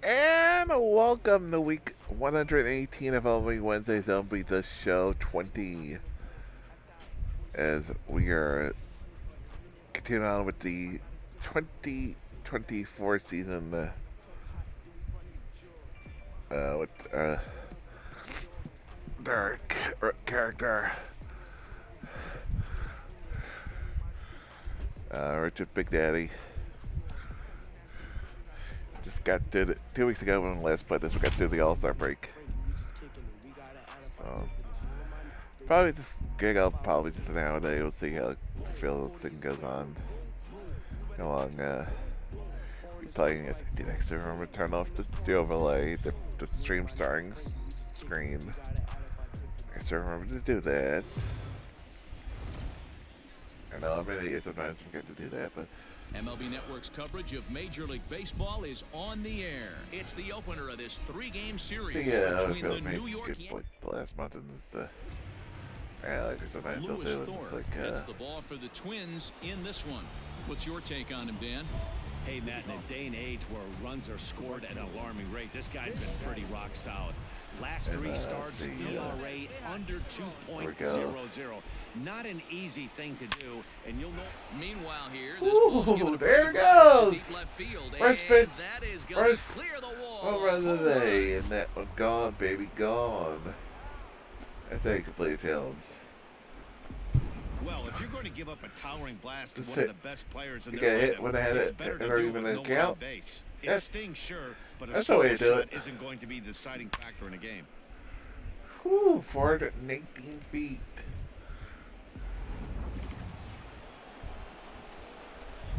And welcome to week 118 of MLB Wednesday's MLB The Show 20. As we are continuing on with the 2024 season with their character Richard Big Daddy. Just got did it 2 weeks ago when last played this. We got to do the All-Star break. So probably just gig up probably just nowadays. We'll see how the field thing goes on. How long we playing. Did I still remember to turn off the overlay, the stream starting screen. I still remember to do that. I know I'm an idiot sometimes I forget to do that, but MLB Network's coverage of Major League Baseball is on the air. It's the opener of this three-game series between the New York Yankees. The last month and the like sometimes they'll do it. It's like, gets the ball for the Twins in this one. What's your take on him, Dan? Hey, Matt, in a day and age where runs are scored at an alarming rate, this guy's been pretty rock solid. Last three starts, ERA under 2.00. Not an easy thing to do, and you'll know. Meanwhile, here, this ball's given a there it goes. deep left field, First pitch, that is going to clear the wall. home run of the day, and that one's gone, baby, gone. That's how you complete Jones. Well, if you're going to give up a towering blast to one of the best players in you their get hit when they had it, or even an account. It stings, sure, but a that's the way to do shot it. Isn't going to be the deciding factor in a game. Whew, 418 feet.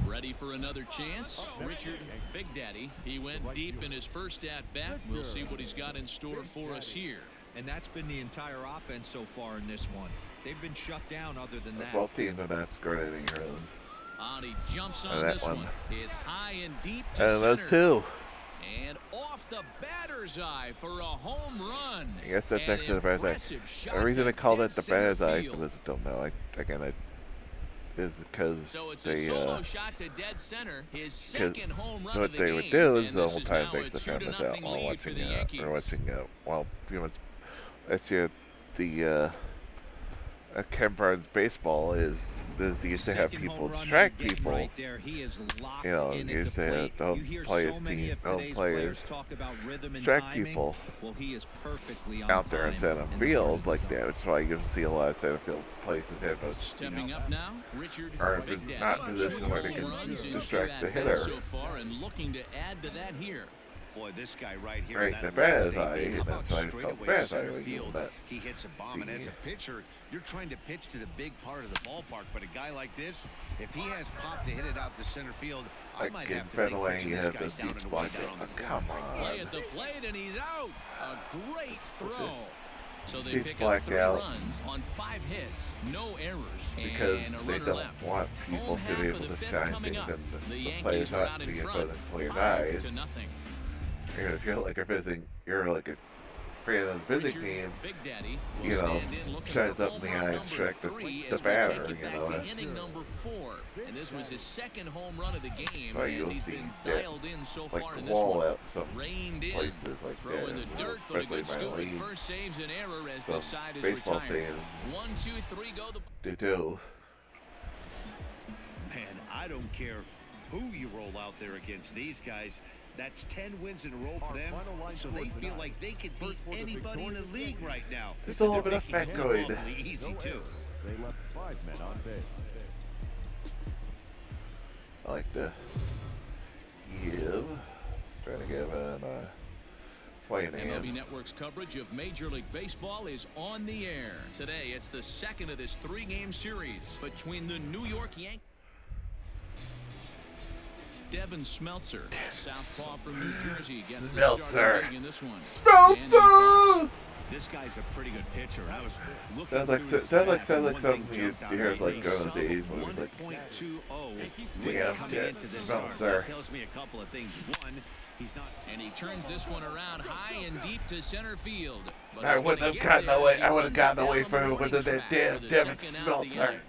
Ready for another chance? Richard Big Daddy. He went deep in his first at-bat. We'll see what he's got in store for us here. And that's been the entire offense so far in this one. They've been shut down other than that. Both teams are not scoring any runs. He jumps on this one. It's high and deep to and center. those two. And off the batter's eye for a home run. I guess that's actually the batter's eye. The reason they call it the batter's eye, for those who don't know, is because so it's they, a solo shot to dead center. His second home run what of the they game. would do is and they'll try to take the cameras out while watching, while viewing. That's the Ken Burns baseball is they used to have people distract people. Right there. He is locked in used to have home players talk about rhythm and distract timing. people well, he is perfectly on out there in time center field like that. Which is why you see a lot of center field places have those stepping up now, Richard are not in position where they can distract the hitter. So far and looking to add to that here. Boy, this guy right here. Right, the batter's eye. That's why it's called batter's eye. He hits a bomb, and as a pitcher, you're trying to pitch to the big part of the ballpark. But a guy like this, if he has pop to hit it out to center field, I might have to think pitching this guy down and way down on the come on. Play at the plate, and he's out. A great throw. So they He's pick up blacked 3 out runs on 5 hits, no errors, because and a they runner don't left. want people Home to half be of able the to fifth shine coming things up. in the Yankees players' are out in the front, players' 5-0. eyes. If you're like you're like a fan of the visiting team, Big Daddy you know, shines up in the eye and strike the batter, you know. Inning number 4, and this was his second home run of the game, So as you'll he's see been that, dialed in so like far in the this wall one. out some Reined in, places like throw that, in the dirt, but a good scoop at first, saves an error as the side is baseball retired. fans 1, 2, 3, go the. do too. Man, I don't care who you roll out there against these guys. That's 10 wins in a row for them, so they feel like they could beat anybody in the league right now. Just a little bit of factoid. Easy too. They left 5 men on base. I like to trying to give an playing MLB hand. Network's coverage of Major League Baseball is on the air. Today, it's the second of this 3-game series between the New York Yankees. Devin Smeltzer, southpaw from New Jersey, gets the start in this one. Smeltzer! This guy's a pretty good pitcher. I was looking sounds like something you hear like going to these movies, like 1.20 coming into this start. That tells me a couple of things. One, he's not. And he turns this one around high and deep to center field. But I wouldn't have gotten away. I would have gotten away from it with that damn Devin Smeltzer.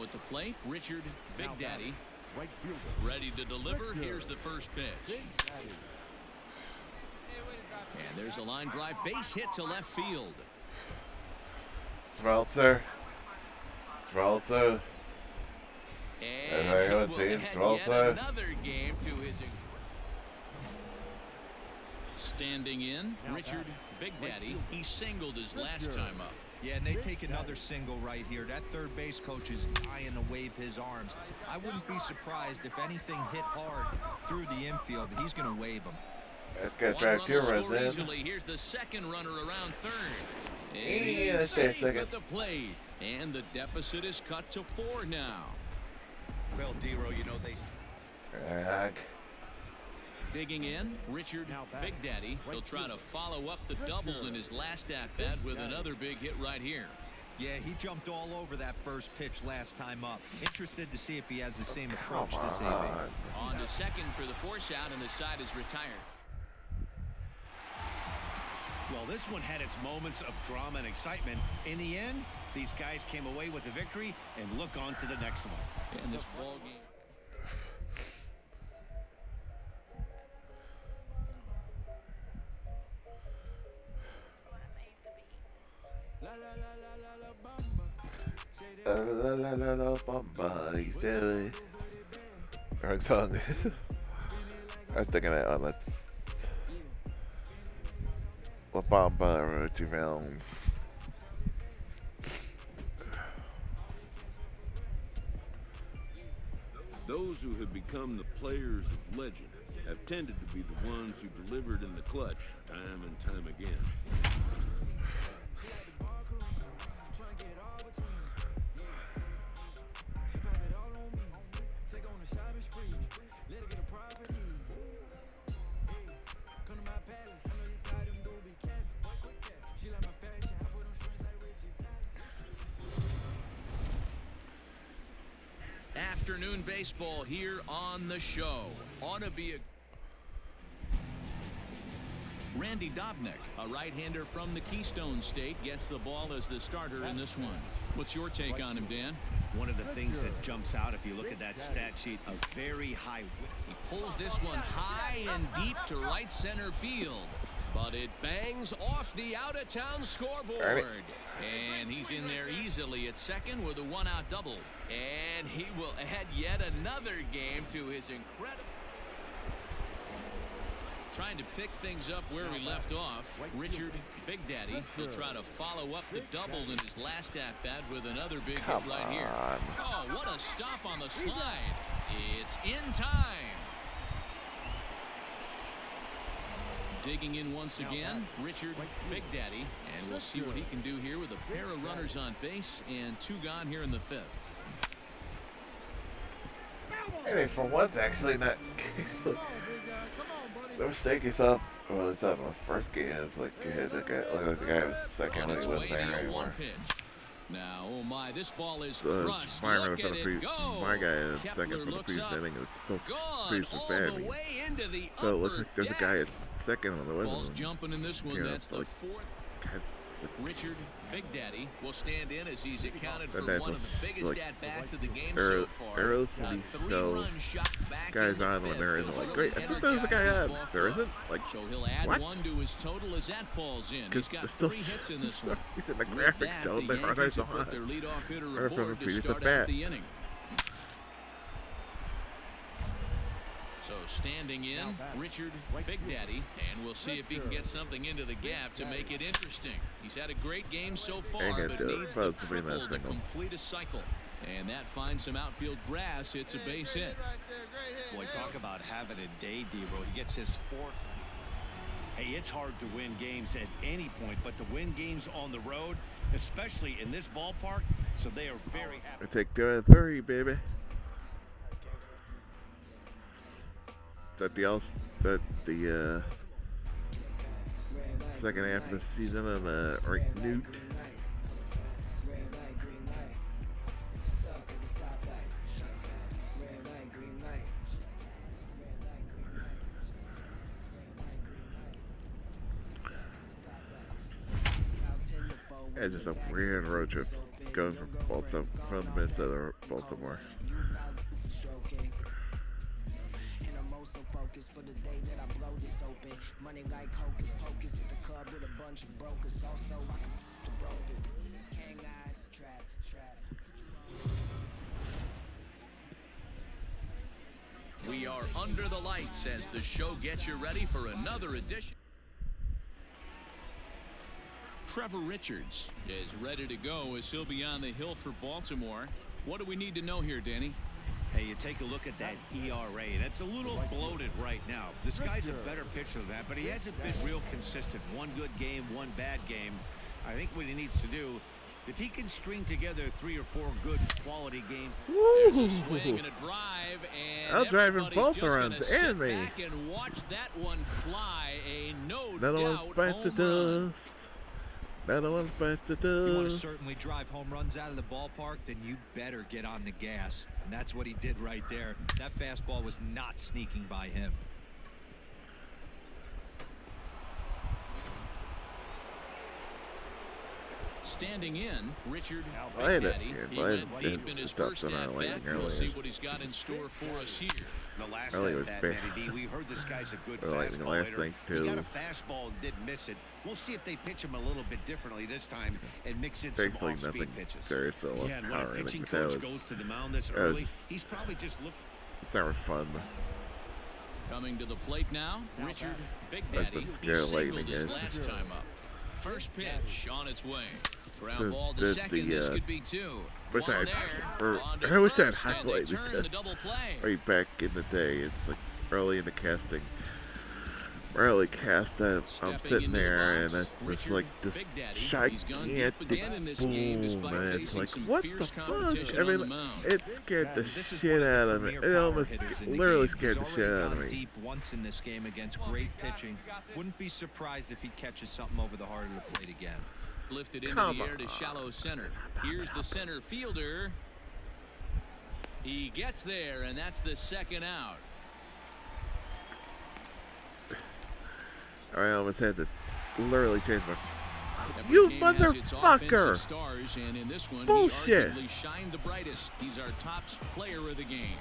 Now at the plate, Richard Big Daddy Right fielder. ready to deliver. Here's the first pitch. And there's a line drive, base hit to left field. Smeltzer. And I he would will say add Smeltzer. yet another game to his. Standing in, Richard Big Daddy. He singled his last time up. Yeah, and they take another single right here. That third base coach is dying to wave his arms. I wouldn't be surprised if anything hit hard through the infield. He's going to wave them. Let's get One back run to will score then. easily. Here's the second runner around third. And Yeah, he's that's safe second. at the plate. And the deficit is cut to 4 now. Well, D-Row, you know they... Back. Digging in, Richard Big Daddy. He'll try to follow up the double in his last at-bat with another big hit right here. Yeah, he jumped all over that first pitch last time up. Interested to see if he has the same approach this AB. On to second for the force out, and the side is retired. Well, this one had its moments of drama and excitement. In the end, these guys came away with the victory and look on to the next one. And this ball game. La bamba, you silly. Wrong song. I was thinking that let's La Bamba, Richie Valens. Those who have become the players of legend have tended to be the ones who delivered in the clutch time and time again. Afternoon baseball here on the show. Ought to be a Randy Dobnik, a right-hander from the Keystone State, gets the ball as the starter in this one. What's your take on him, Dan? One of the things that jumps out if you look at that stat sheet, a very high whip. He pulls this one high and deep to right center field, but it bangs off the out-of-town scoreboard. And he's in there easily at second with a one-out double. And he will add yet another game to his incredible... Trying to pick things up where we left off, Richard Big Daddy. He'll try to follow up the double in his last at-bat with another big hit right here. Oh, what a stop on the slide. It's in time. Digging in once again, Richard Big Daddy. And we'll see what he can do here with a pair of runners on base and 2 gone here in the 5th. Hey, for once, actually, not. The mistake he saw, well, it's not in the first game. It's like the guy was second when he wasn't there anymore. Now, oh my, this ball is crushed. My Look at it go. guy is Kepler second for the looks previous up. inning. It was so Gone previous all bad. the way into the So it looks upper like there's a deck. guy at second on the Ball's wasn't. jumping in this one. Yeah, That's the like, 4th. Guys, Richard Big Daddy will stand in as he's accounted for That's one of the biggest like at-bats of the game so far. Arrows A to be 3-run shot back guys in the on when 5th. there It's isn't like really great. I thought there was a guy energized on. this ball There club. isn't like So he'll add what? 1 to his total as that falls in. Because He's got there's still 3 hits in this one. he's in the With graphic that, show. the They Yankees are have put their leadoff hitter Or from aboard the to previous start out at-bat. the inning. So standing in, Richard Big Daddy, and we'll see if he can get something into the gap to make it interesting. He's had a great game so far, Ain't gonna but do it. needs Supposed the to be in that triple to single. complete a cycle. And that finds some outfield grass. It's a base hit. Boy, talk about having a day, D-Row. He gets his 4th. Hey, it's hard to win games at any point, but to win games on the road, especially in this ballpark, so they are very happy. I take 2 out of 3, baby. That the second half of the season on Rick Newt. It's just a weird road trip. going from Baltimore, from Minnesota or Baltimore. We are under the lights as the show gets you ready for another edition. Trevor Richards is ready to go as he'll be on the hill for Baltimore. What do we need to know here, Danny? Hey, you take a look at that ERA. That's a little bloated right now. This guy's a better pitcher than that, but he hasn't been real consistent. One good game, one bad game. I think what he needs to do, if he can string together 3 or 4 good quality games. There's a swing and a drive, and I'll drive in everybody's both just around gonna the sit enemy. back and watch that one fly. A no Another one doubt bites the home run. dust. Another one bites the You want to dust. certainly drive home runs out of the ballpark, then you better get on the gas. And that's what he did right there. That fastball was not sneaking by him. Standing in, Richard Played it. Daddy. Yeah, He played went it. deep in his Stopped first on our at waiting bat. We'll earlier. see what he's got in store for us here. The last Early at was bat, bad. Matty D, we heard this guy's a good Or like the fastball last hitter. thing, He got too. a fastball and didn't miss it. We'll see if they pitch him a little bit differently this time and mix in some Thankfully, off-speed nothing pitches. serious, so Yeah, and when a power in it, pitching but that coach was, goes to the mound this that early, was- he's probably just looking. that was fun. Coming to the plate now, Richard Big That's Daddy. the He scare lightning singled his is. last time up. First pitch on its way. Ground This- ball to this second. the, This could be 2. wish I One had- there. or- On to I wish I had first, and they highlight turn because the double play. right back in the day, it's like early in the casting. Early cast that I'm Stepping sitting into the there and box, it's just Richard like this Big Daddy. He's gone deep gigantic again in this game boom, despite and it's facing like, some what the fierce fuck? competition I on the mean, mound. it scared the This is shit one of out the of me. premier It power almost hitters in the literally game. scared the He's shit already out of gone me. deep once in this game against great pitching. Wouldn't be surprised if he catches something over the heart of the plate again. Lifted into Come the air to on. shallow center. Here's the center fielder. He gets there, and that's the second out. I almost had to literally change my. Every You game has its offensive motherfucker! stars, and in this one, Bullshit. he arguably shined the brightest. He's our top player of the game.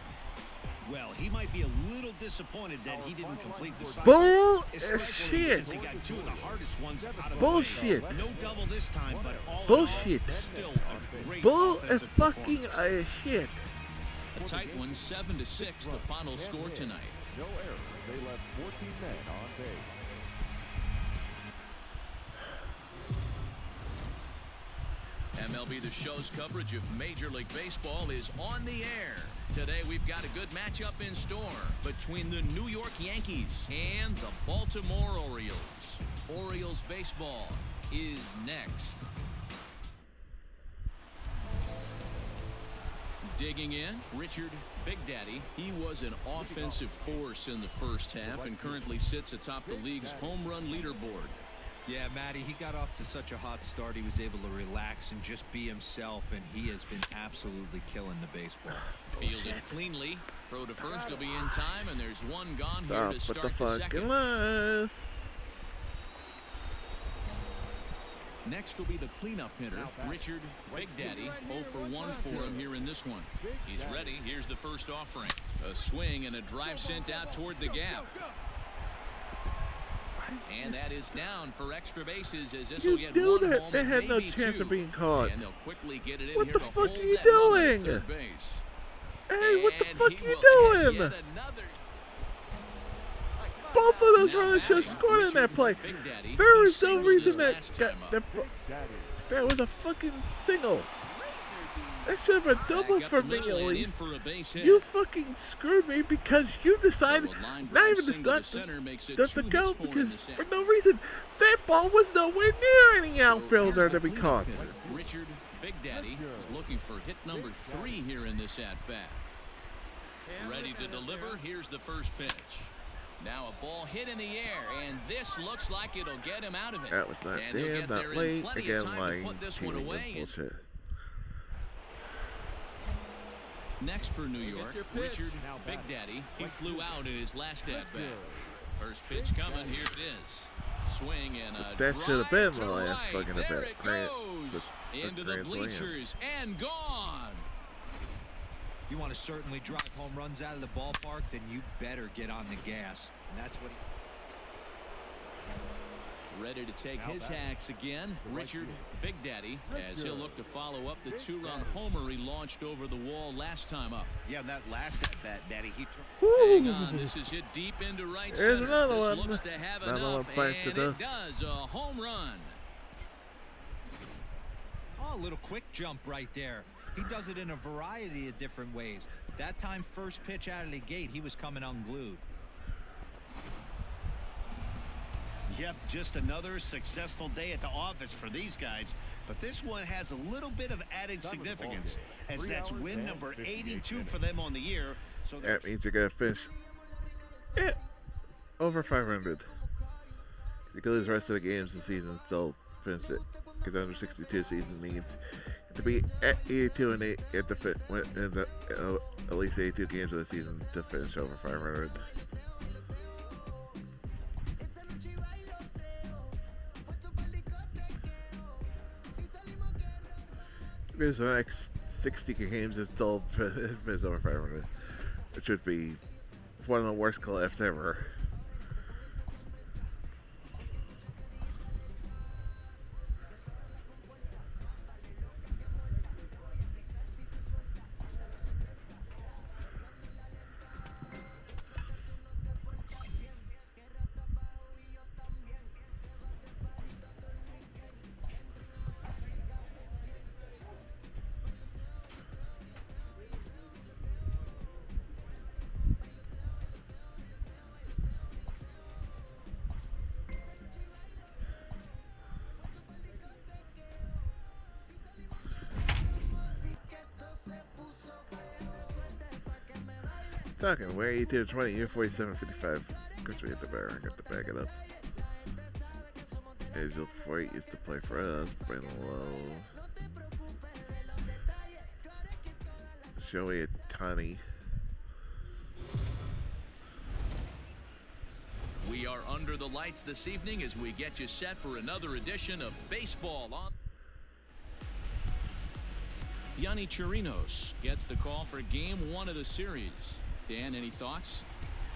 Well, he might be a little disappointed that he didn't complete the cycle. Especially Bullshit! since he got 2 of the hardest ones out of the way. Bullshit! No double this time, but all in Bullshit! all, still a great Bull and offensive fucking performance. shit. A tight one, 7-6, the final score tonight. No errors. They left 14 men on base. MLB The Show's coverage of Major League Baseball is on the air. Today we've got a good matchup in store between the New York Yankees and the Baltimore Orioles. Orioles baseball is next. Digging in, Richard Big Daddy. He was an offensive force in the first half and currently sits atop the league's home run leaderboard. Yeah, Matty, he got off to such a hot start. He was able to relax and just be himself, and he has been absolutely killing the baseball. Fielded cleanly. Throw to first will be in time, and there's one gone here Stop to with start the the fucking second. lies. Next will be the cleanup hitter, Richard Big Daddy. 0 for 1 for him here in this one. He's ready. Here's the first offering. A swing and a drive sent out toward the gap. And that is down for extra bases as this will You get do one that. home They and had no maybe chance 2. of being caught. And they'll quickly get it in What here the to fuck hold are you that runner at doing? third base. Hey, what the And fuck he you will add doing? yet another. Both of those Now runners should have batting, scored in that Richard play. Big Daddy. There He was no singled reason his that last that, time up. that was a fucking single. That should have been double Back up for the me middle at and in least. for a base hit. You fucking screwed me because you decided So a line not drive even to single start to center makes it to 2 go hits for him in because this for half. no reason that ball was nowhere near any So outfielder here's to the be cleanup caught. hitter. Richard Big Daddy is looking for hit number 3 here in this at-bat. Ready to deliver. Here's the first pitch. Now a ball hit in the air, and this looks like it'll get him out of it. That was not And he'll damn, get not there in late. plenty Again, of time to lying. put this one cheating, away. and bullshit. Next for New York, Richard Big Daddy. He flew out in his last at-bat. First pitch coming, here it is. Swing and a That should have been drive the to last right. fucking There event. it goes into the bleachers and gone. You want to certainly drive home runs out of the ballpark, then you better get on the gas. And that's what he... Ready to take his hacks again, Richard Big Daddy, as he'll look to follow up the two-run homer he launched over the wall last time up. Yeah, that last at bat, Daddy, he Hang on, this is hit deep into right There's center. another This one. looks to have Another enough, one bites and the it dust. does, a home run. Oh, a little quick jump right there. He does it in a variety of different ways. That time, first pitch out of the gate, he was coming unglued. Yep, just another successful day at the office for these guys. But this one has a little bit of added significance, as that's win number 82 for them on the year. So That means you're gonna finish over 500. You can lose the rest of the games this season and still finish it. Because under 62 season means to be at 82 and 8 at the at least 82 games of the season to finish over 500. There's the next 60 games and still finish over 500, which would be one of the worst collapses ever. Talking, we're 82 to 20, you're 47.55. Of course, we hit the bar. I got to back it up. Angel Freight used to play for us. Brandon Lowe. Joey Tani. We are under the lights this evening as we get you set for another edition of Baseball on. Yanni Chirinos gets the call for game 1 of the series. Dan, any thoughts?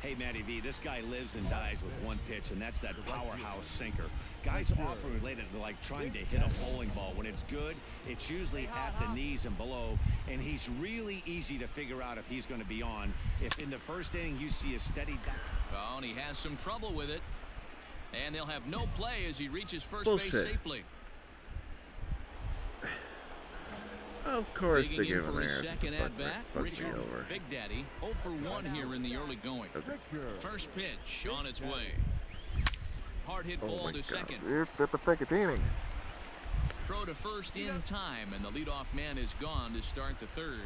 Hey, Matty V, this guy lives and dies with one pitch, and that's that powerhouse sinker. Guys often relate it to like trying to hit a bowling ball. When it's good, it's usually at the knees and below, and he's really easy to figure out if he's going to be on. If in the first inning you see a steady... Oh, and he has some trouble with it. And they'll have no play as he reaches first Bullshit. base safely. Of course, they Digging in give him for his there. second at bat, Richard Over. Big Daddy 0 for 1 here in the early going. First pitch on its way. Hard hit Oh ball my to God. second. You're at the second inning. Throw to first in time, and the leadoff man is gone to start the third.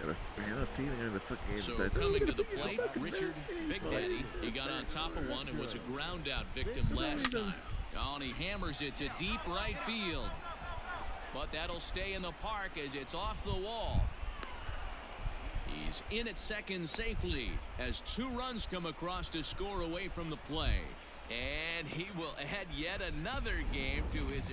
And a enough team in the fucking game. So coming to the plate, Richard Big Daddy. He got on top of one and was a ground out victim last time. Oh, and he hammers it to deep right field. But that'll stay in the park as it's off the wall. He's in at second safely as 2 runs come across to score away from the play. And he will add yet another game to his...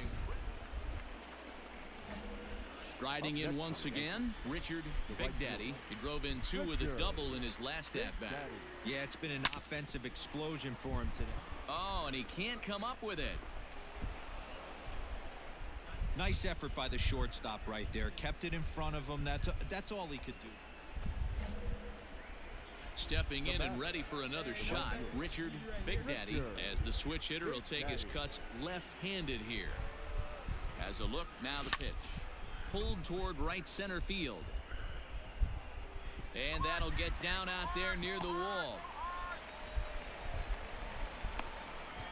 Striding in once again, Richard Big Daddy. He drove in 2 with a double in his last at-bat. Yeah, it's been an offensive explosion for him today. Oh, and he can't come up with it. Nice effort by the shortstop right there. Kept it in front of him. That's all he could do. Stepping in and ready for another shot, Richard Big Daddy, as the switch hitter will take his cuts left-handed here. Has a look, now the pitch. Pulled toward right center field. And that'll get down out there near the wall.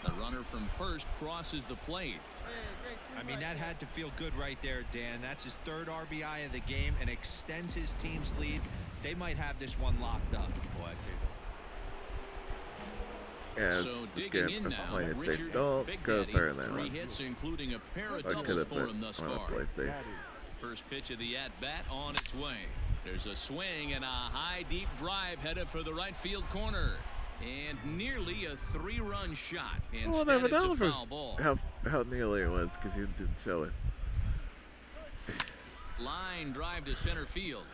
The runner from first crosses the plate. I mean, that had to feel good right there, Dan. That's his 3rd RBI of the game and extends his team's lead. They might have this one locked up. Boy, I Yeah, so digging in now, Richard Don't Big go Daddy, there in that 3 one. hits, including a pair of I doubles could've for him thus wanna far. play safe. First pitch of the at-bat on its way. There's a swing and a high, deep drive headed for the right field corner. And nearly a 3-run shot. Well, Instead, never it's a know foul ball. how nearly it was because you didn't show it. Line drive to center field.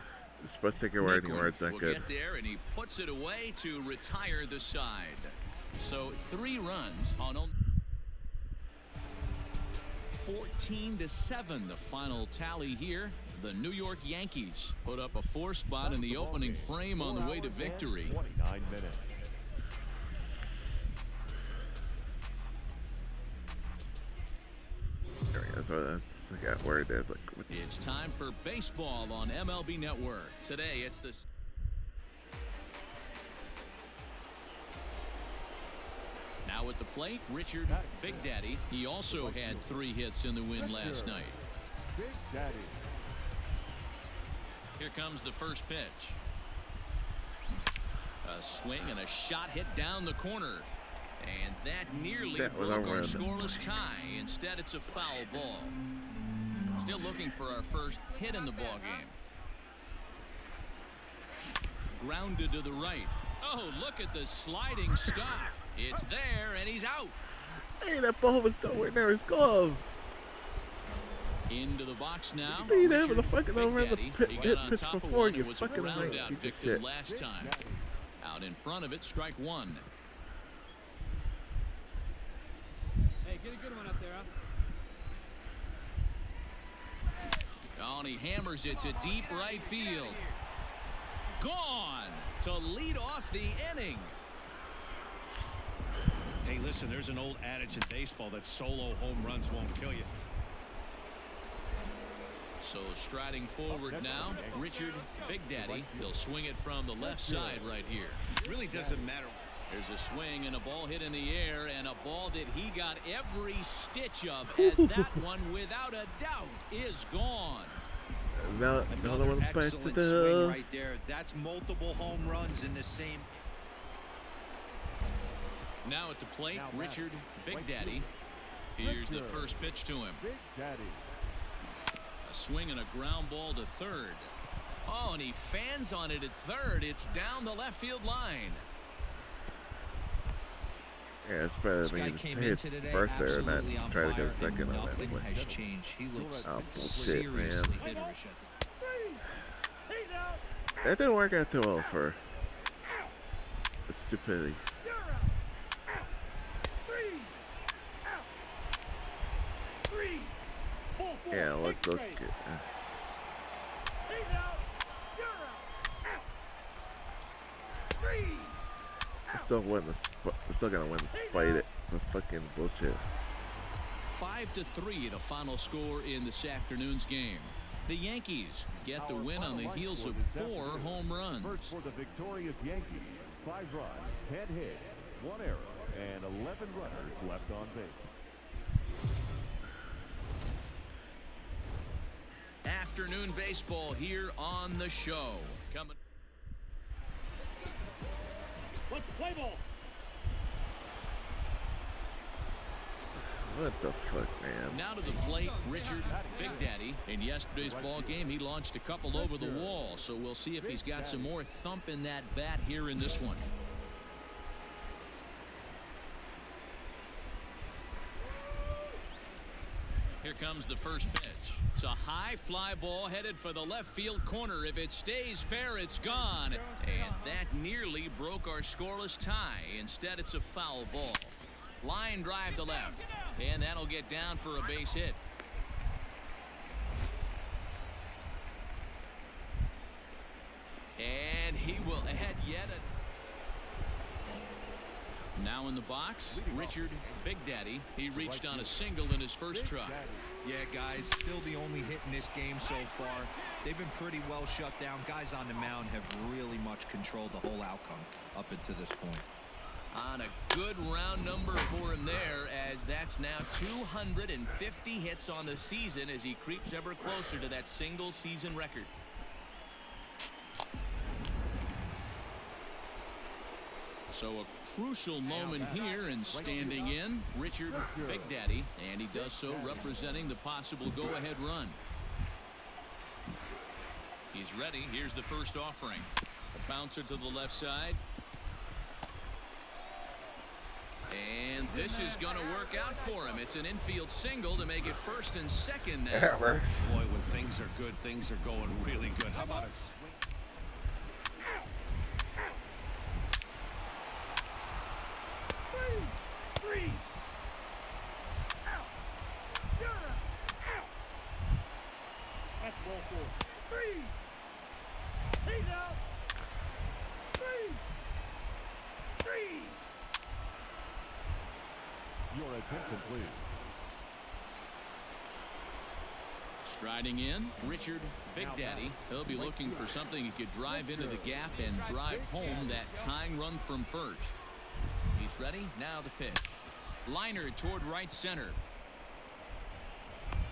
It's supposed to take it where anywhere. It's not will good. get there, and he puts it away to retire the side. So 3 runs on 14-7, the final tally here. The New York Yankees put up a 4 spot in the opening frame on the way to victory. 29 minutes. There we go. So that's got where it is. Like, It's time for baseball on MLB Network. Today, it's the... Now at the plate, Richard Big Daddy. He also had 3 hits in the win last night. Big Daddy. Here comes the first pitch. A swing and a shot hit down the corner. And that nearly broke our scoreless tie. Instead, it's a foul ball. Still looking for our first hit in the ball game. Grounded to the right. Oh, look at the sliding stop. It's there, and he's out. Hey, that ball was nowhere near his glove. Into the box now. You didn't have the fucking Big over the Daddy. pit He got on pitch top of before one. you It was a fucking ground right out piece of victim shit. last time. Out in front of it, strike 1. Hey, get a good one up there, huh? Oh, and he hammers it to deep right field. Gone to lead off the inning. Hey, listen, there's an old adage in baseball that solo home runs won't kill you. So striding forward now, Richard Big Daddy. He'll swing it from the left side right here. Really doesn't matter. There's a swing and a ball hit in the air, and a ball that he got every stitch of, as that one, without a doubt, is gone. Another one bites Excellent the swing right there. That's multiple home runs in the same. Now at the plate, Richard Big Daddy. Here's the first pitch to him. Big Daddy. A swing and a ground ball to third. Oh, and he fans on it at third. It's down the left field line. Yeah, it's better This than guy me came to hit into today first there and not absolutely on try to go fire, second and on that nothing one. has changed. He looks Oh, bullshit, seriously man. hitterish at the That didn't work out too well for the stupidity. Yeah, look. We're still gonna win despite it. For fucking bullshit. 5-3, the final score in this afternoon's game. The Yankees get the win on the heels of 4 home runs. First for the victorious Yankees, 5 runs, 10 hits, 1 error, and 11 runners left on base. Afternoon baseball here on the show. Coming. Let's play ball. What the fuck, man? Now to the plate, Richard Big Daddy. In yesterday's ball game, he launched a couple over the wall, so we'll see if he's got some more thump in that bat here in this one. Here comes the first pitch. It's a high fly ball headed for the left field corner. If it stays fair, it's gone. And that nearly broke our scoreless tie. Instead, it's a foul ball. Line drive to left. And that'll get down for a base hit. And he will add yet a... Now in the box, Richard Big Daddy. He reached on a single in his first try. Yeah, guys, still the only hit in this game so far. They've been pretty well shut down. Guys on the mound have really much controlled the whole outcome up until this point. On a good round number for him there, as that's now 250 hits on the season as he creeps ever closer to that single season record. So a crucial moment here, and standing in, Richard Big Daddy, and he does so representing the possible go-ahead run. He's ready. Here's the first offering. A bouncer to the left side. And this is going to work out for him. It's an infield single to make it first and second now. That works. Boy, when things are good, things are going really good. How about a swing? Three. Out. That's ball four. Three. He's out. Three. Your attention, please. Striding in, Richard Big Daddy. He'll be looking for something he could drive into the gap and drive home that tying run from first. He's ready. Now the pitch. Liner toward right center.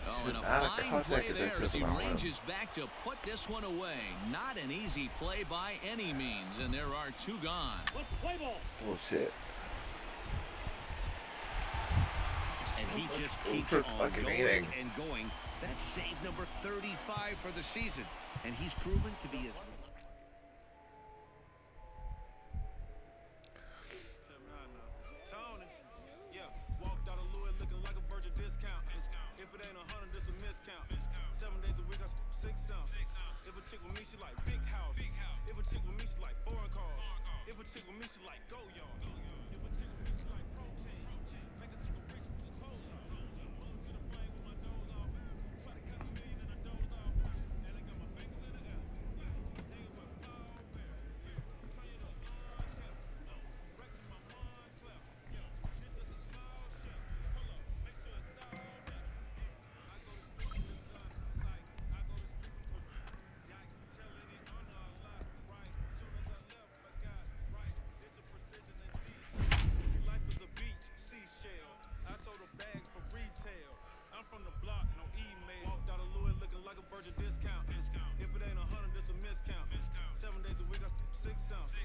Oh, and a fine play there as he ranges back to put this one away. Not an easy play by any means, and there are two gone. Let's play ball. Bullshit. And he just keeps on going and going. That's save number 35 for the season. And he's proven to be as... Tony, yeah, walked out of Louis looking like a virgin discount. If it ain't 100, it's a miscount. 7 days a week, I 6 ounce. If a chick with me, she like big houses. If a chick with me, she like foreign cars. If a chick with me, she like go yard. If a chick with me, she like protein. Make a chick rich with the clothes off. Move to the flame with my nose off. Try to catch me in a doze off. And I got my fingers in the air. Ain't but a ball bear. Turn you to lawn care. Rex in my mind clear. Yeah, it's just a small shit. Pull up, make sure it's all that. I go to sleep in the sun, sight. I go to sleep in the yikes. Tell any honor a lot, right? Soon as I left, I got right. It's a precision indeed. See, life is a beach, seashell. I sold the bags for retail. I'm from the block, no email. Walked out of Louis looking like a virgin discount. If it ain't 100, it's a miscount. 7 days a week, I 6 ounce.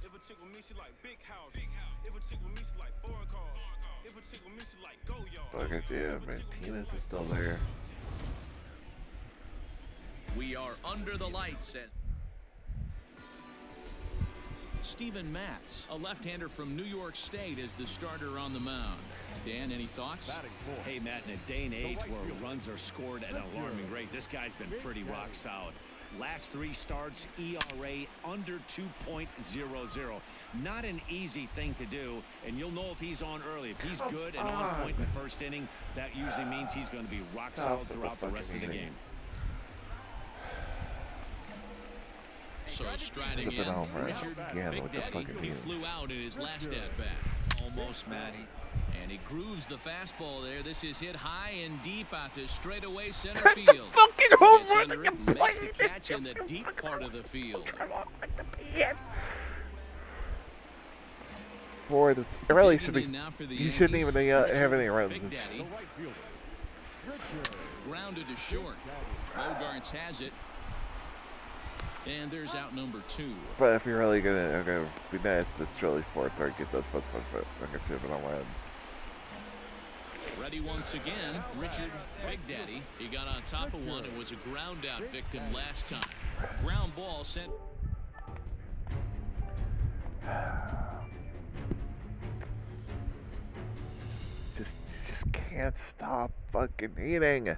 If a chick with me, she like big houses. If a chick with me, she like foreign cars. If a chick with me, she like go yard. Look at you, Martinez is still there. We are under the lights at Steven Matz, a left-hander from New York State, is the starter on the mound. Dan, any thoughts? Hey, Matt, in a day and age where runs are scored at an alarming rate, this guy's been pretty rock solid. Last 3 starts, ERA under 2.00. Not an easy thing to do, and you'll know if he's on early. If he's good and on point in the first inning, that usually means he's going to be rock solid throughout the rest of the game. So striding in, Richard Big Daddy, he flew out in his last at-bat. Almost, Matty. And he grooves the fastball there. This is hit high and deep out to straightaway center field. Fucking home Gets under it, makes the catch in the deep part of the field. For the really should be. You shouldn't even have any runs. Big Daddy. Grounded to short. Bogarts has it. And there's out number 2. But if you're really gonna be nice, it's really 4-3. Get those foot. Look at you, but on wins. Ready once again, Richard Big Daddy. He got on top of one and was a ground out victim last time. Ground ball sent. Just can't stop fucking eating.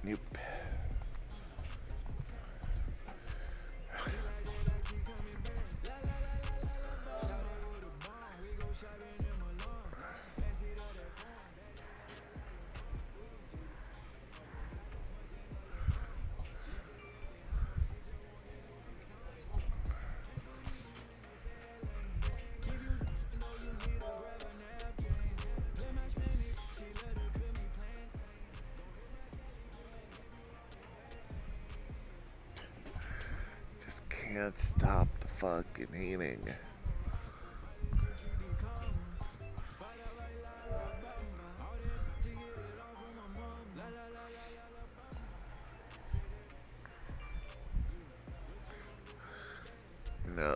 Nope. Can't stop the fucking heating. No.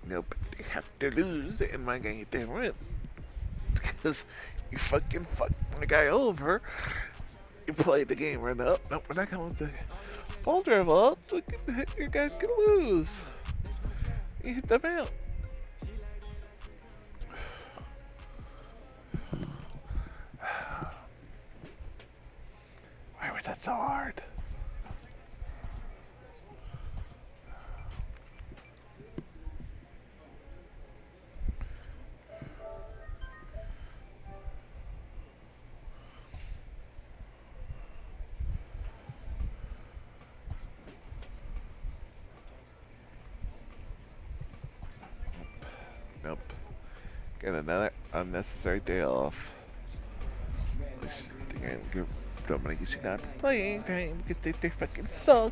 Nope. They have to lose and my guy they win. Because you fucking fucked my guy over. You played the game right now. Nope, we're not going to ball dribble. Your guy's gonna lose. You hit them out. Why was that so hard? Nope. Get another unnecessary day off. They're gonna give Dominic should not playing time because they fucking suck.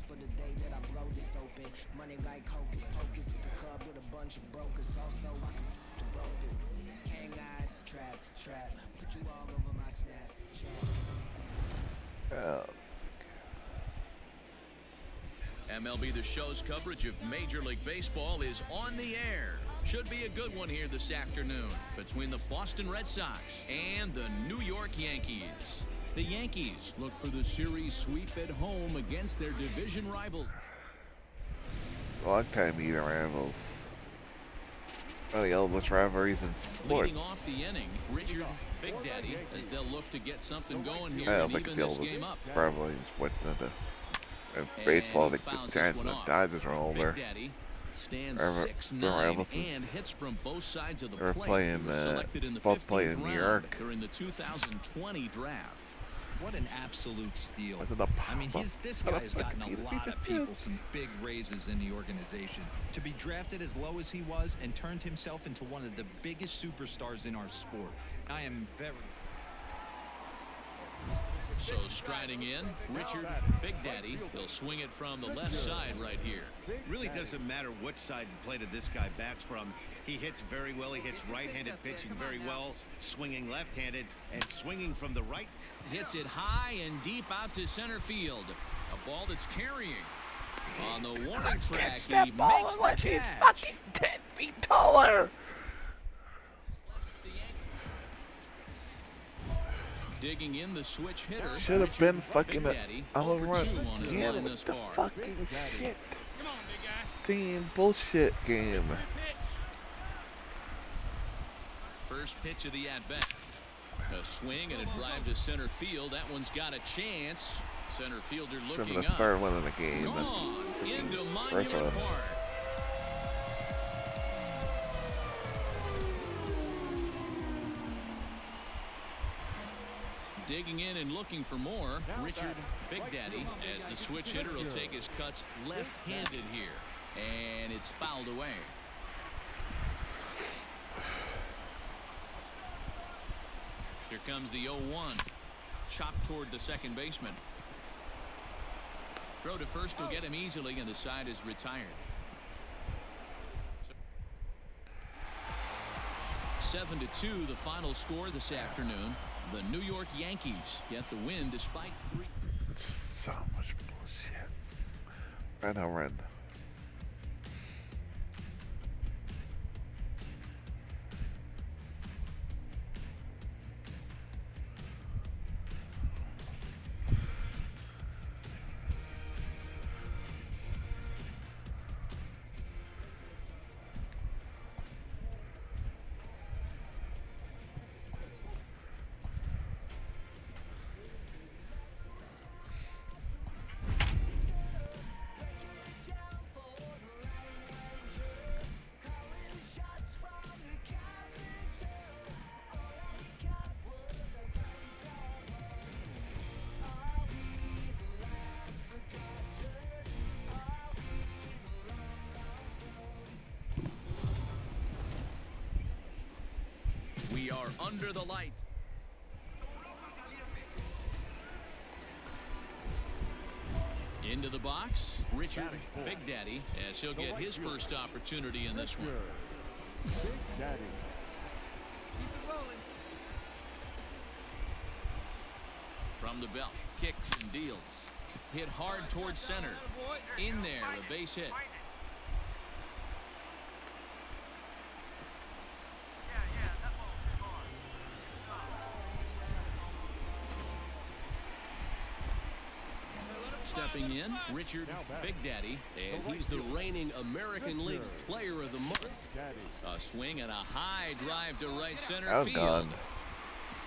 For the day that I blow this open, money like hocus pocus at the club with a bunch of brokers. Also, I can the broker. Hang eyes, trap, put you all over my Snapchat. MLB The Show's coverage of Major League Baseball is on the air. Should be a good one here this afternoon between the Boston Red Sox and the New York Yankees. The Yankees look for the series sweep at home against their division rival. Long time eating rivals. One of the oldest rivalries in sports. Leading off the inning, Richard Big Daddy, as they'll look to get something going here I don't and think even the this oldest game up. rivalry in sports than baseball. I think the Giants and the Dodgers are older. Big Daddy stands They're 6'9" rivals and hits from both sides of the they're plate. playing, He was selected in the both 15th play in New round York. during the 2020 draft. What an absolute steal. What's in the I mean, this guy has gotten a fucking lot of beat? people some big raises in the organization. To be drafted as low as he was and turned himself into one of the biggest superstars in our sport. I am very... So striding in, Richard Big Daddy. He'll swing it from the left side right here. Really doesn't matter which side of the plate this guy bats from. He hits very well. He hits right-handed pitching very well, swinging left-handed and swinging from the right. Hits it high and deep out to center field. A ball that's carrying. On the warning track, he makes the catch. He's fucking 10 feet taller. Digging in the switch hitter. Should have been fucking a I'll run. Yeah, line what thus the far. fucking shit? Team bullshit game. First pitch of the at-bat. A swing and a drive to center field. That one's got a chance. Center fielder Should looking have the up. third one in the game. Gone into First Monument one. Park. Digging in and looking for more. Richard Big Daddy, as the switch hitter will take his cuts left-handed here. And it's fouled away. Here comes the 0-1. chopped toward the second baseman. Throw to first will get him easily, and the side is retired. 7-2 the final score this afternoon. The New York Yankees get the win despite 3. So much bullshit. Right now, run. We are under the light. Into the box, Richard Big Daddy, as he'll get his first opportunity in this one. Big Daddy. From the belt, kicks and deals. Hit hard towards center. In there, a base hit. Stepping in, Richard Big Daddy, and he's the reigning American League Player of the Month. A swing and a high drive to right center field. Gone.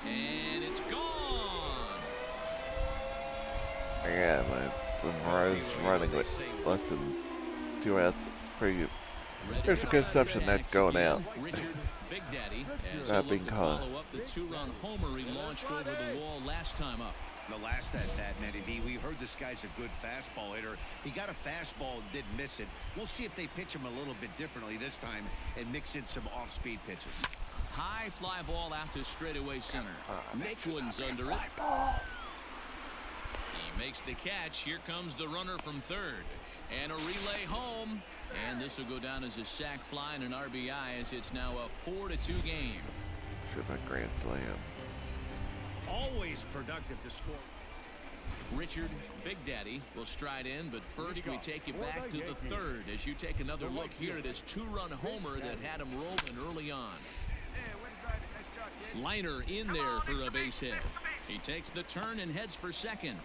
And it's gone. Yeah, my running with less than 2 outs. It's pretty good. There's a good assumption that's going out. Richard Big Daddy, as Not he'll being look to called. follow up the 2-run homer he launched over the wall last time up. The last at that, Matty D, we heard this guy's a good fastball hitter. He got a fastball and didn't miss it. We'll see if they pitch him a little bit differently this time and mix in some off-speed pitches. High fly ball out to straightaway center. Nicklin's under it. He makes the catch. Here comes the runner from third. And a relay home. And this will go down as a sac fly and an RBI, as it's now a 4-2 game. Should have grand slam. Always productive to score. Richard Big Daddy will stride in, but first we take you back to the third as you take another look here at his 2-run homer that had him rolling early on. Liner in there for a base hit. He takes the turn and heads for second.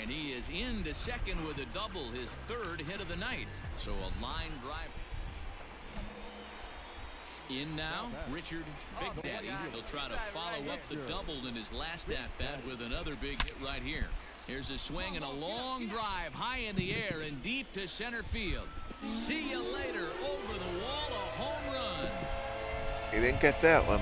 And he is into second with a double, his third hit of the night. So a line drive. In now, Richard Big Daddy. He'll try to follow up the double in his last at-bat with another big hit right here. Here's a swing and a long drive high in the air and deep to center field. See you later. Over the wall, a home run. He didn't catch that one.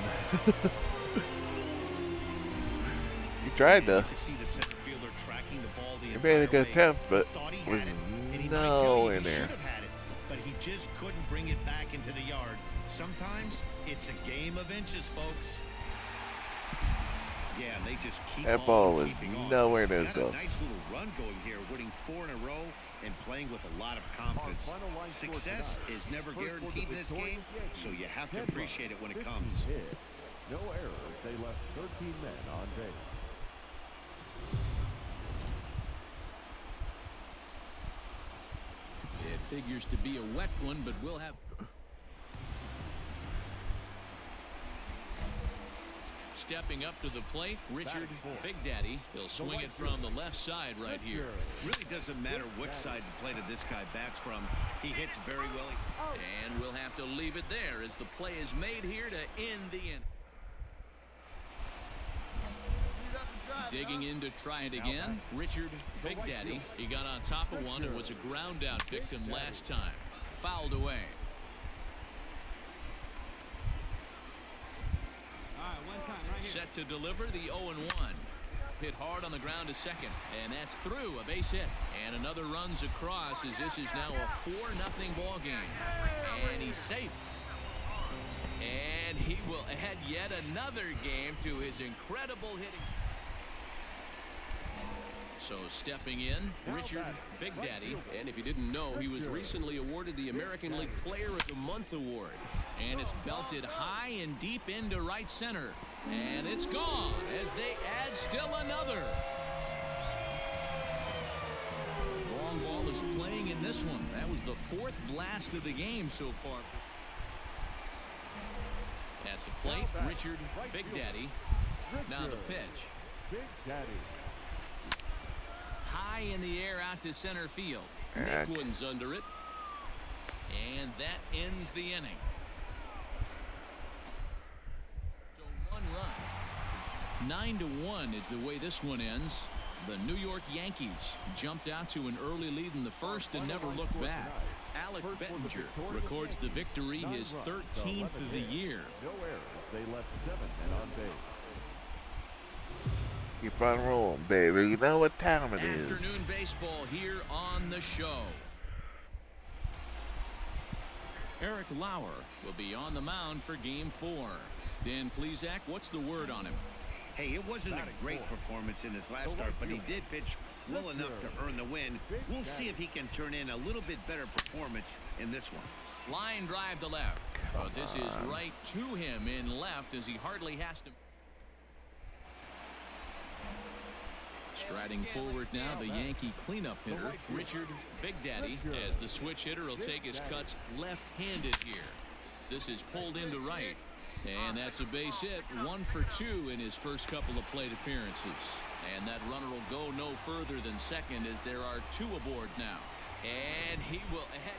He tried though. See the center fielder tracking the ball the He made a good entire attempt, but Thought he was had it, and he might no tell you in he there. should have had it, but he just couldn't bring it back into the yard. Sometimes it's a game of inches, folks. Yeah, they just keep That on ball was keeping on. nowhere near Got as close. a nice little run going here, winning 4 in a row and playing with a lot of confidence. Success is never guaranteed in this game, so you have to appreciate it when it comes. No errors. They left 13 men on base. It figures to be a wet one, but we'll have. Stepping up to the plate, Richard Big Daddy. He'll swing it from the left side right here. Really doesn't matter which side of the plate this guy bats from. He hits very well. And we'll have to leave it there as the play is made here to end the inning. Digging in to try it again, Richard Big Daddy. He got on top of one and was a ground out victim last time. Fouled away. Set to deliver the 0-1. Hit hard on the ground to second, and that's through. A base hit, and another runs across as this is now a 4-0 ball game. And he's safe. And he will add yet another game to his incredible hitting. So stepping in, Richard Big Daddy. And if you didn't know, he was recently awarded the American League Player of the Month award. And it's belted high and deep into right center. And it's gone as they add still another. Long ball is playing in this one. That was the fourth blast of the game so far. At the plate, Richard Big Daddy. Now the pitch. Big Daddy. High in the air out to center field. Nickwood's under it. And that ends the inning. So 1 run. 9-1 is the way this one ends. The New York Yankees jumped out to an early lead in the first and never looked back. Alec Bettinger records the victory, his 13th of the year. No errors. They left 7 and on base. Keep on rolling, baby. You know what time it is. Afternoon baseball here on the show. Eric Lauer will be on the mound for Game 4. Dan Plesac, what's the word on him? Hey, it wasn't a great performance in his last start, but he did pitch well enough to earn the win. We'll see if he can turn in a little bit better performance in this one. Line drive to left. But this is right to him in left as he hardly has to. Striding forward now, the Yankee cleanup hitter, Richard Big Daddy, as the switch hitter will take his cuts left-handed here. This is pulled into right. And that's a base hit, 1 for 2 in his first couple of plate appearances. And that runner will go no further than second as there are 2 aboard now. And he will head.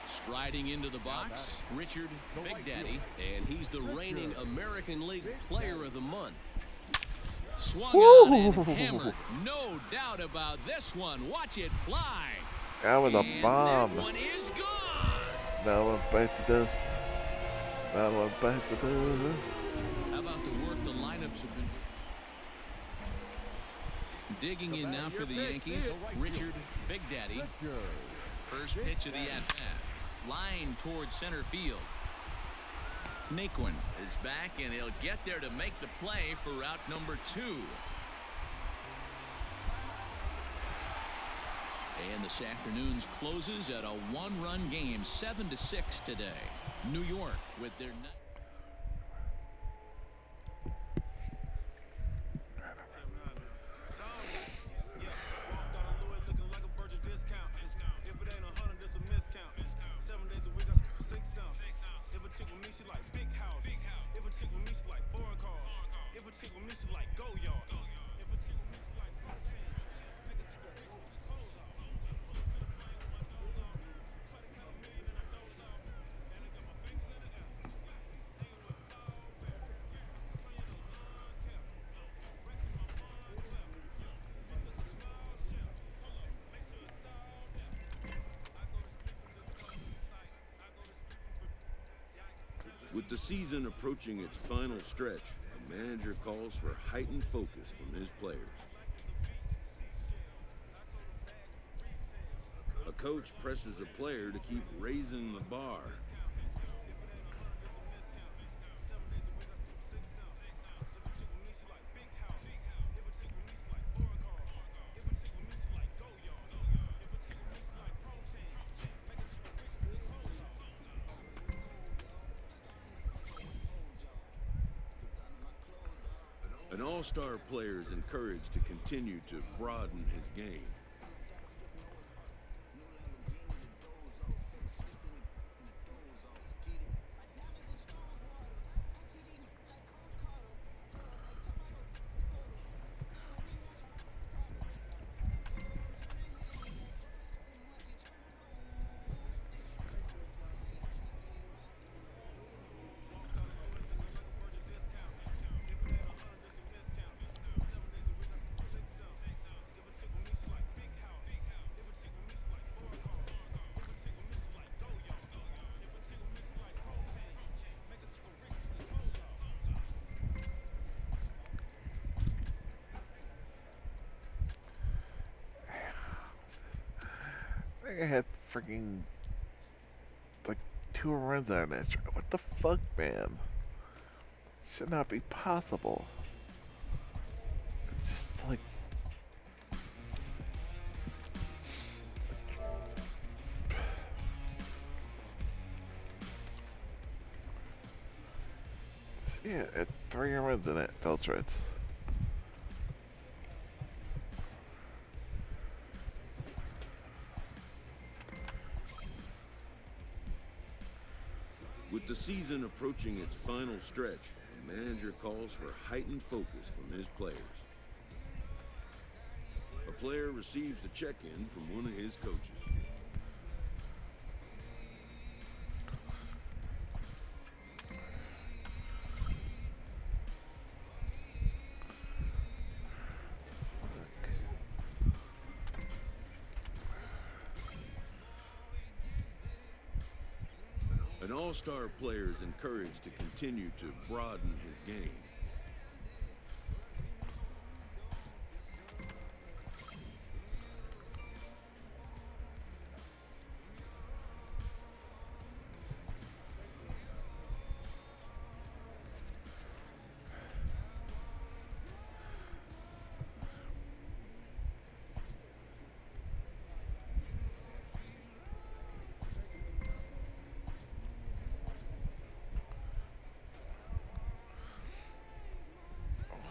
Striding into the box, Richard Big Daddy, and he's the reigning American League Player of the Month. Swung on and hammered. No doubt about this one. Watch it fly. That was a bomb. That one is gone. That one back to this. That one back to this. How about the work the lineups have been digging in now for the Yankees? Richard Big Daddy. First pitch of the at-bat. Line towards center field. Naquin is back, and he'll get there to make the play for route number 2. And this afternoon's closes at a 1-run game, 7-6 today. New York with their With the season approaching its final stretch, a manager calls for heightened focus from his players. A coach presses a player to keep raising the bar. An all-star player is encouraged to continue to broaden his game. I had freaking like 2 runs on that. What the fuck, man? Should not be possible. It's just like... Yeah, at 3 runs in that filter it. With the season approaching its final stretch, the manager calls for heightened focus from his players. A player receives a check-in from one of his coaches. An all-star player is encouraged to continue to broaden his game.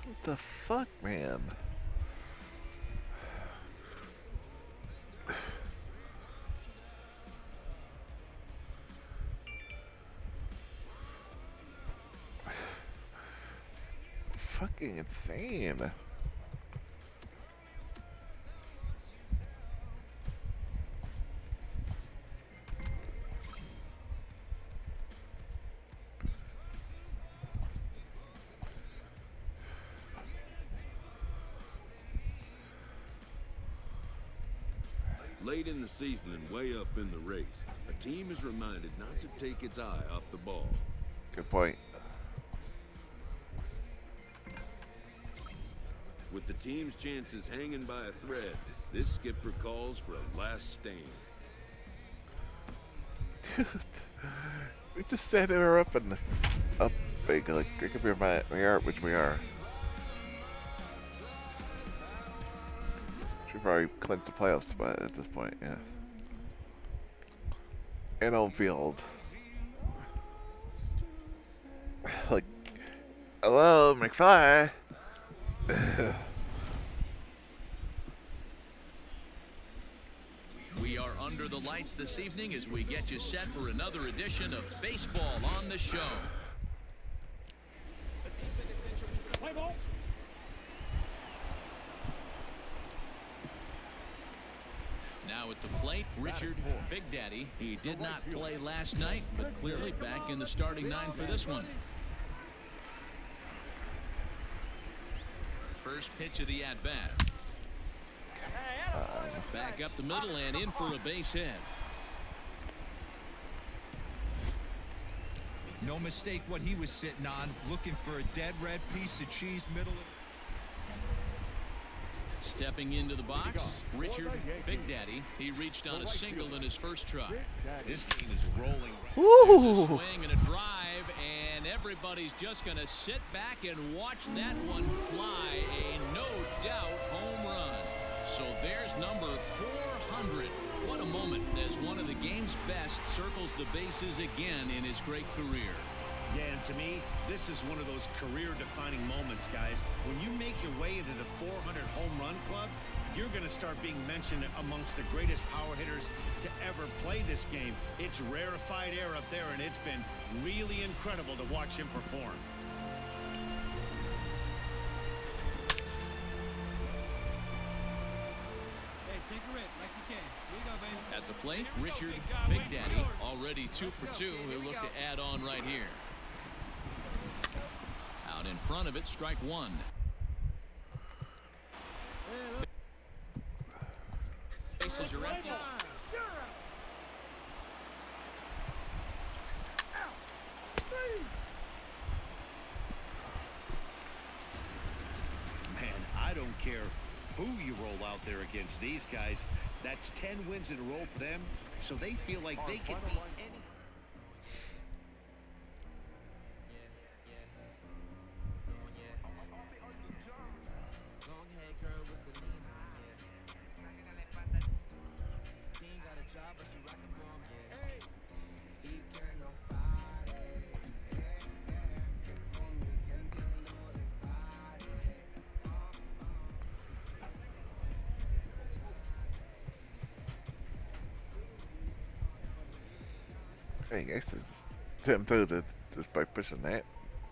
What the fuck, man? Fucking insane. Late in the season and way up in the race, a team is reminded not to take its eye off the ball. Good point. With the team's chances hanging by a thread, this skipper calls for a last stand. Dude, we just said we were up in the up big, like we could be we are, which we are. We've already clinched the playoff spot at this point, yeah. In home field. Like, hello, McFly. We are under the lights this evening as we get you set for another edition of Baseball on the Show. Play ball. Now at the plate, Richard Big Daddy. He did not play last night, but clearly back in the starting 9 for this one. First pitch of the at-bat. Back up the middle and in for a base hit. No mistake what he was sitting on, looking for a dead red piece of cheese middle. Stepping into the box, Richard Big Daddy. He reached on a single in his first try. This game is rolling. There's a swing and a drive, and everybody's just going to sit back and watch that one fly. A no-doubt home run. So there's number 400. What a moment as one of the game's best circles the bases again in his great career. Yeah, and to me, this is one of those career-defining moments, guys. When you make your way into the 400 home run club, you're going to start being mentioned amongst the greatest power hitters to ever play this game. It's rarefied air up there, and it's been really incredible to watch him perform. Hey, take a rip like you can. Here you go, baby. At the plate, Richard Big Daddy, already 2 for 2. He'll look to add on right here. Out in front of it, strike 1. Bases are empty. Man, I don't care who you roll out there against these guys. That's 10 wins in a row for them, so they feel like they can beat any. Hey, I actually didn't do this just by pushing that,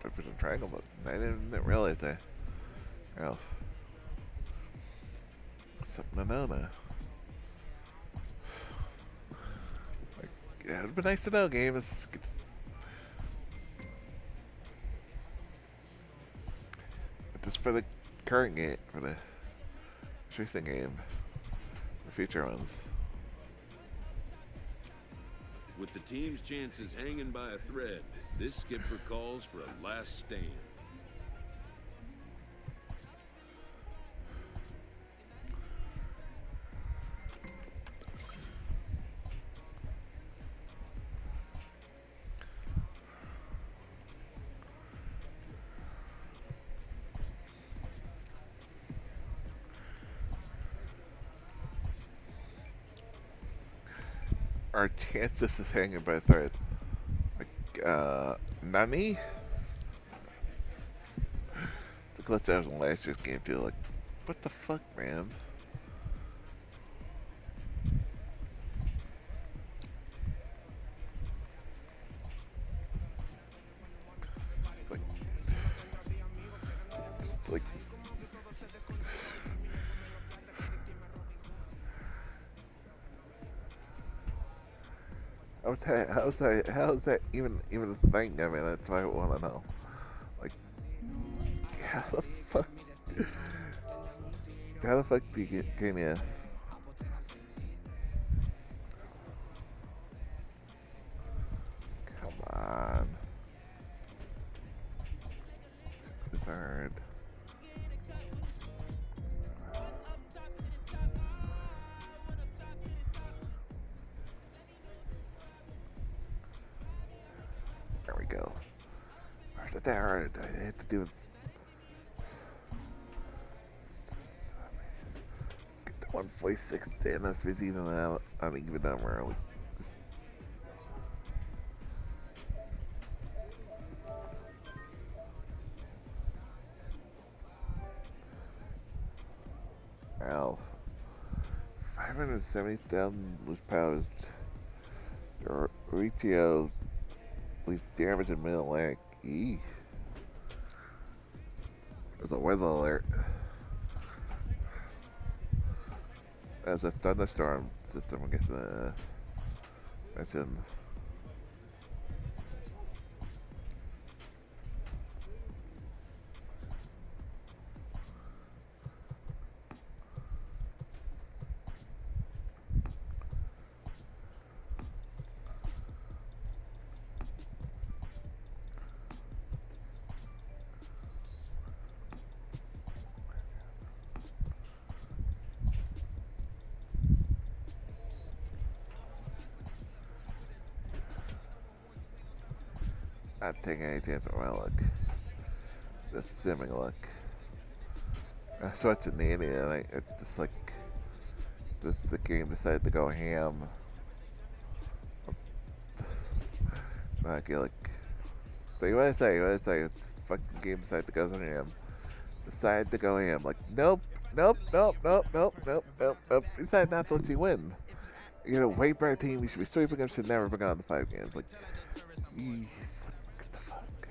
by pushing triangle, but I didn't realize that. Oh, something to know now. Like, yeah, it'd be nice to know, game. Just for the current game, for the recent game, the future ones. With the team's chances hanging by a thread, this skipper calls for a last stand. Our chances is hanging by a thread. Like, Nani? The glitch that was in last year's game too. Like, what the fuck, man? Like, how's that even a thing? I mean, that's what I want to know. Like, how the fuck do you can you? Come on, it's hard. There we go. Where's the tower? I had to do with. Get the 146 stand up 15 and out. I don't even know where I would. Ow. 570,000 was powers. Retail least damage in middle leg. Eee. There's a weather alert. As a thunderstorm system, I guess, mentioned. Not taking any chance with my luck. Just simming luck. I switched to Nanny and it just like the game decided to go ham. I get like so what I say? The fucking game decided to go ham. Decided to go ham. Like nope. Decided not to let you win. You know, way better team. You should be sweeping them. Should never have gone to 5 games. Like, what the fuck?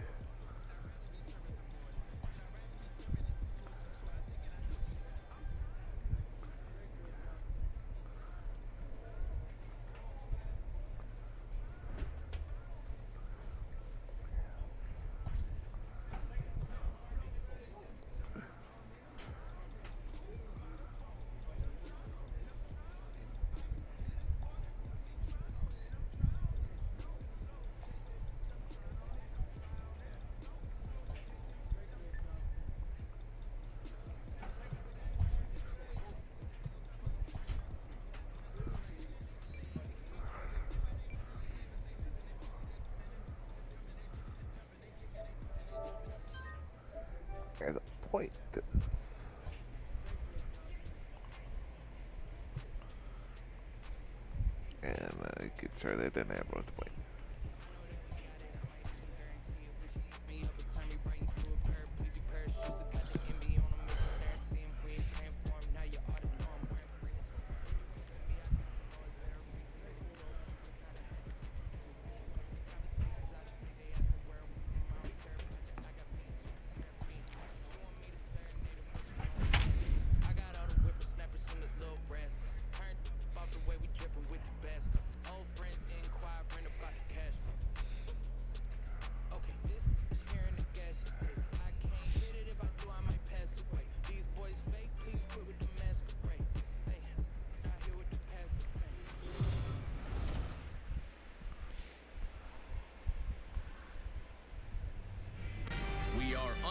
There's a point to this. And I could try that didn't have both point.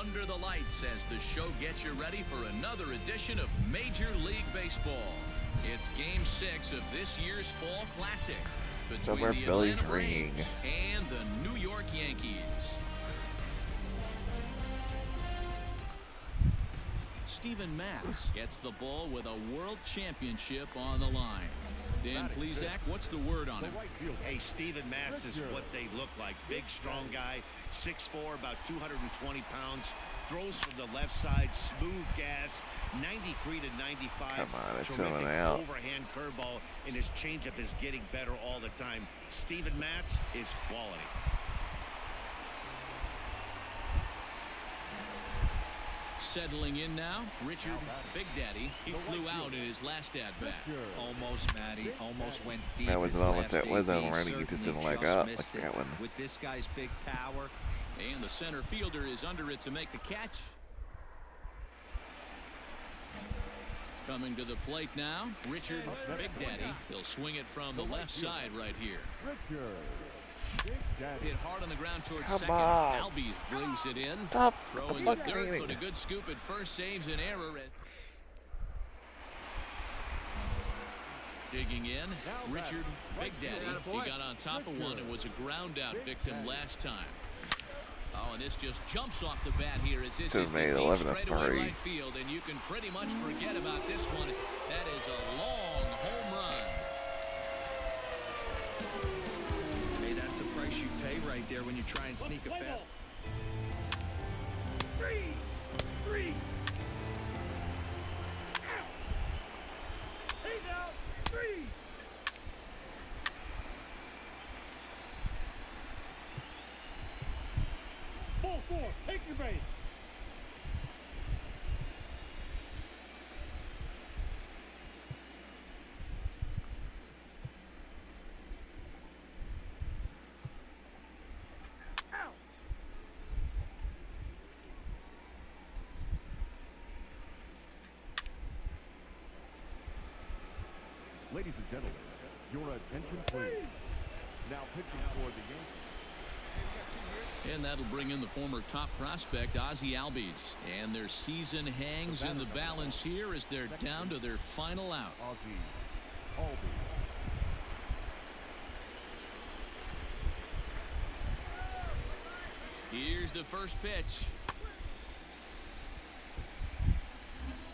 under the lights as the show gets you ready for another edition of Major League Baseball. It's Game 6 of this year's Fall Classic between the Atlanta Braves and the New York Yankees. Steven Matz gets the ball with a World Championship on the line. Dan Plesac, what's the word on him? Hey, Steven Matz is what they look like. Big, strong guy, 6'4", about 220 pounds. Throws from the left side, smooth gas, 93 to 95. Come on, it's terrific coming out. overhand curveball, and his changeup is getting better all the time. Steven Matz is quality. Settling in now, Richard Big Daddy. He flew out in his last at-bat. Almost, Matty. Almost went deep. That was his the one last that was AB. already. You just didn't Certainly like up missed like it. that one. With this guy's big power. And the center fielder is under it to make the catch. Coming to the plate now, Richard Big Daddy. He'll swing it from the left side right here. Hit hard on the ground towards second. Albies brings it in. Stop Throw in the dirt, but a good scoop at first saves an error. Digging in, Richard Big Daddy. He got on top of one and was a ground out victim last time. Oh, and this just jumps off the bat here as this is the deep straightaway right field, and you can pretty much forget about this one. That is a long home run. Hey, that's the price you pay right there when you try and sneak a fast. 3. He's out. 3. Ball 4. Take your base. Ladies and gentlemen, your attention please. Now pitching for the Yankees. And that'll bring in the former top prospect, Ozzie Albies. And their season hangs in the balance here as they're down to their final out. Ozzie Albies. Here's the first pitch.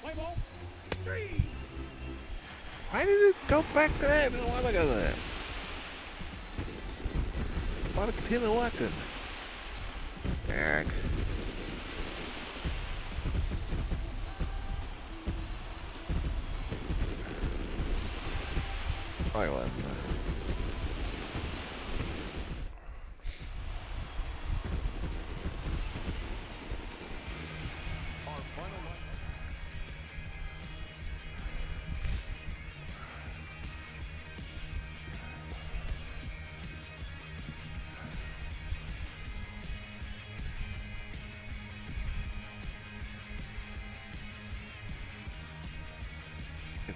Play ball. 3. Why did it go back to that? I didn't want to go to that. I want to continue watching. Eric. I wasn't.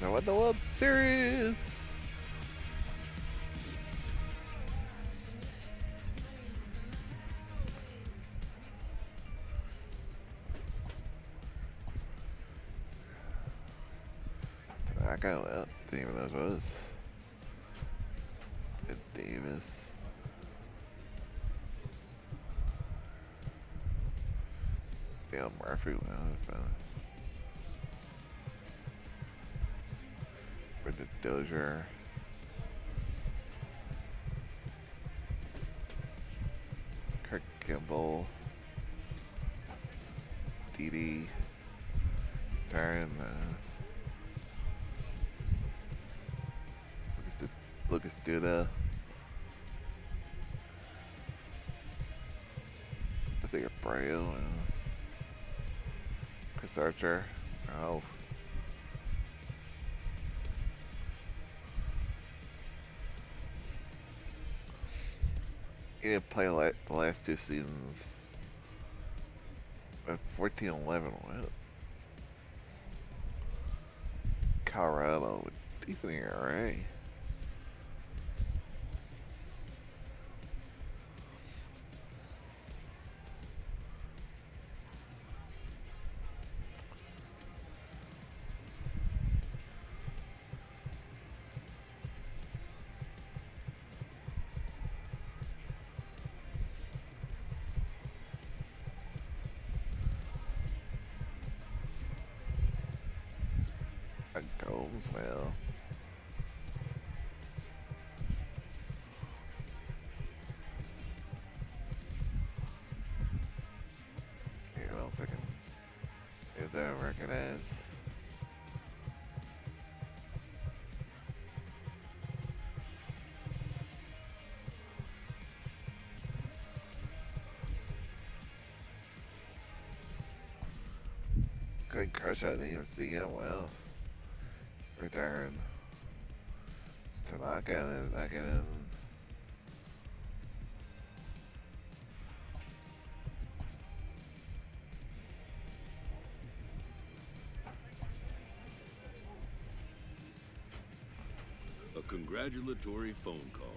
I won the World Series. I got well. Didn't even know who it was. Ed Davis. Dale Murphy. Well, Brendan Dozier. Kirk Kimball. Didi. Darren. Lucas Duda. I think a Braille. Chris Archer. Oh. He didn't play the last 2 seasons. At 14-11, what? Colorado with decent ERA. Gomes, well. Yeah, well, freaking. Is that working as? Good crush on the UFC, well. Retiring. To knock in. A congratulatory phone call.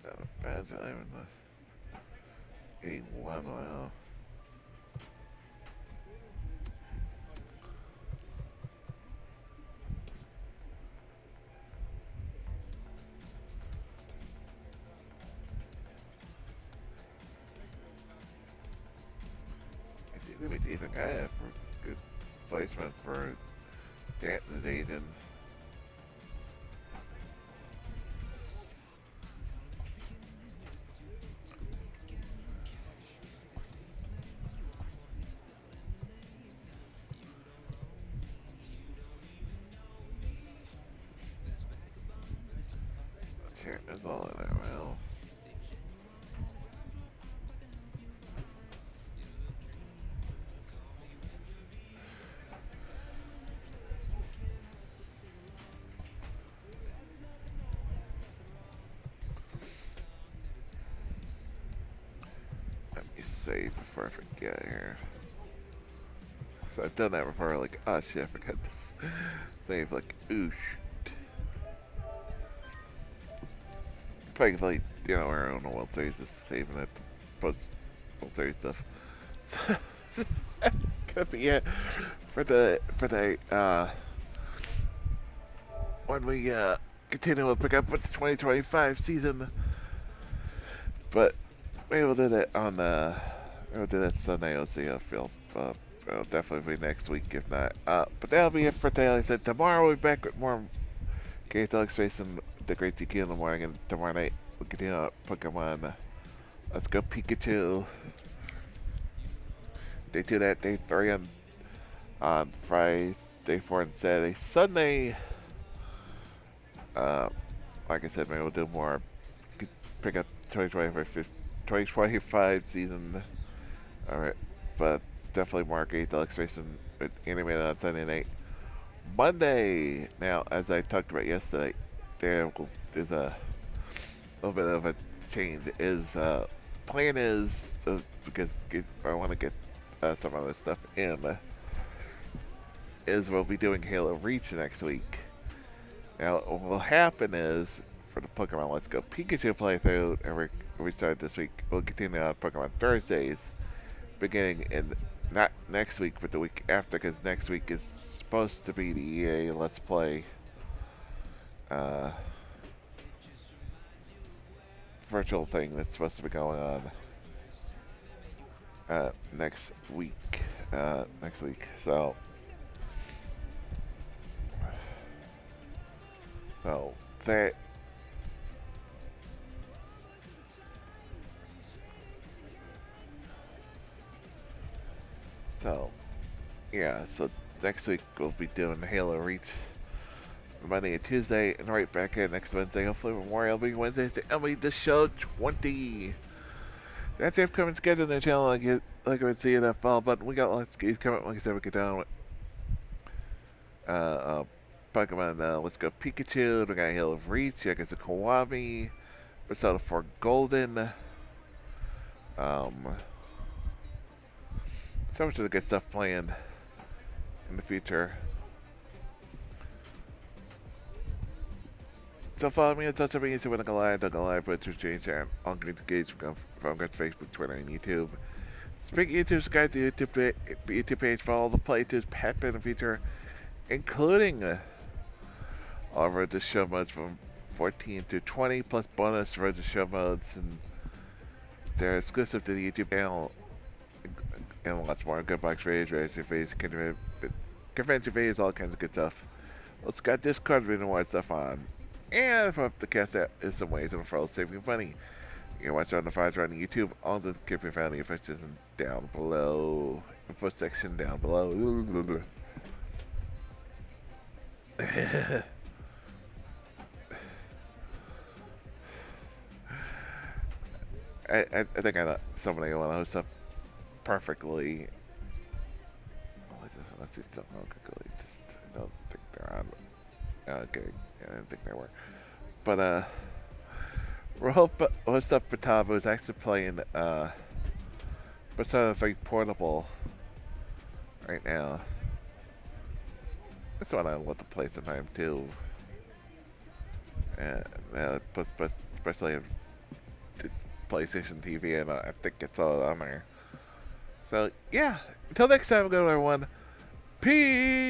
Not a bad time in the game one, well. It's going to be decent guy for good placement for the Dayton. There's all in there, well. Let me save before I forget here. So I've done that before, like, oh shit, I forgot to save, like, oosh. Like, you know, our own World Series, just saving it, post World Series stuff. Gonna be it for the when we continue to pick up with the 2025 season. But maybe we'll do that on we'll do that Sunday. I'll see how I feel. It'll definitely be next week, if not. But that'll be it for today. Like I said, tomorrow we'll be back with more Gates Alex facing the Great DQ in the morning, and tomorrow night we'll continue on Pokemon. Let's go Pikachu. Day 2 that, day 3 on Friday, day 4 on Saturday. Sunday, like I said, maybe we'll do more. Pick up 2025 season. Alright, but definitely more Gates Alex facing with animated on Sunday night. Monday, now, as I talked about yesterday, there is a little bit of a change. Plan is, because I want to get some of this stuff in, is we'll be doing Halo Reach next week. Now, what will happen is, for the Pokemon Let's Go Pikachu playthrough, and we started this week, we'll continue on Pokemon Thursdays, beginning in, not next week, but the week after, because next week is supposed to be the EA Let's Play virtual thing that's supposed to be going on next week. So that yeah, so next week we'll be doing Halo Reach Monday and Tuesday, and right back in next Wednesday, hopefully Memorial MLB Wednesday, the MLB The Show 20. That's the upcoming schedule on the channel. Like I would see that fall button. We got lots of games coming. Like I said, we get down with Pokemon. Let's Go Pikachu. We got Hill of Reach. I guess a Kiwami. Persona 4 Golden. So much of the good stuff planned in the future. So follow me on social media to win a live, but to change and on Green Engage from Facebook, Twitter, and YouTube. Speaking of YouTube, subscribe to YouTube page for all the playthroughs packed in the future, including all of our the show modes from 14 to 20, plus bonus for the show modes, and they're exclusive to the YouTube channel, and lots more. Good box raids, raise your face, convention videos, all kinds of good stuff. Also got Discord, reading more stuff on. And if the cast that is some ways and for saving money. You can watch on the files around YouTube. All the can be found in the info section down below. Info section down below. I think I let somebody want to host up perfectly. Let's see something real quickly. I don't think they're on. Okay, yeah, I didn't think they were. But we're host up for Tavo is actually playing Persona 3 Portable right now. That's what I want to play sometime too. And especially in this PlayStation TV, and I think it's all on there. So yeah, until next time, go everyone. Peace.